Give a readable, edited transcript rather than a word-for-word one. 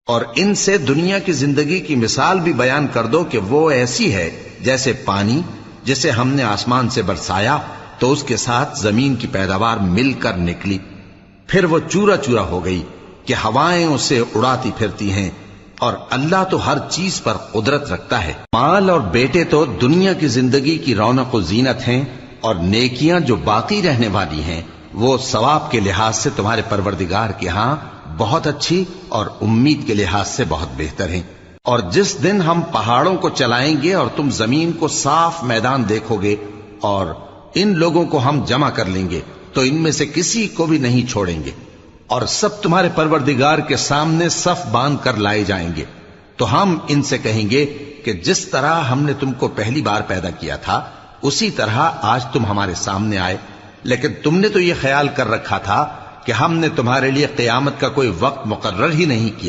और इनसे दुनिया की जिंदगी की मिसाल भी बयान कर दो कि वो ऐसी है जैसे पानी जिसे हमने आसमान से बरसाया तो उसके साथ जमीन की पैदावार मिलकर निकली, फिर वो चूरा चूरा हो गई कि हवाएं उसे उड़ाती फिरती हैं। और अल्लाह तो हर चीज पर कुदरत रखता है। माल और बेटे तो दुनिया की जिंदगी की रौनक और जीनत हैं, और नेकियां जो बाकी रहने वाली हैं वो सवाब के लिहाज से तुम्हारे परवरदिगार के यहां बहुत अच्छी और उम्मीद के लिहाज से बहुत बेहतर हैं। और जिस दिन हम पहाड़ों को चलाएंगे और तुम जमीन को साफ मैदान देखोगे और इन लोगों को हम जमा कर लेंगे तो इनमें से किसी को भी नहीं छोड़ेंगे, और सब तुम्हारे परवरदिगार के सामने सफ बांध कर लाए जाएंगे। तो हम इनसे कहेंगे कि जिस तरह हमने तुमको पहली बार पैदा किया था उसी तरह आज तुम हमारे सामने आए, लेकिन तुमने तो यह ख्याल कर रखा था कि हमने तुम्हारे लिए क़यामत का कोई वक्त मुकर्रर ही नहीं किया।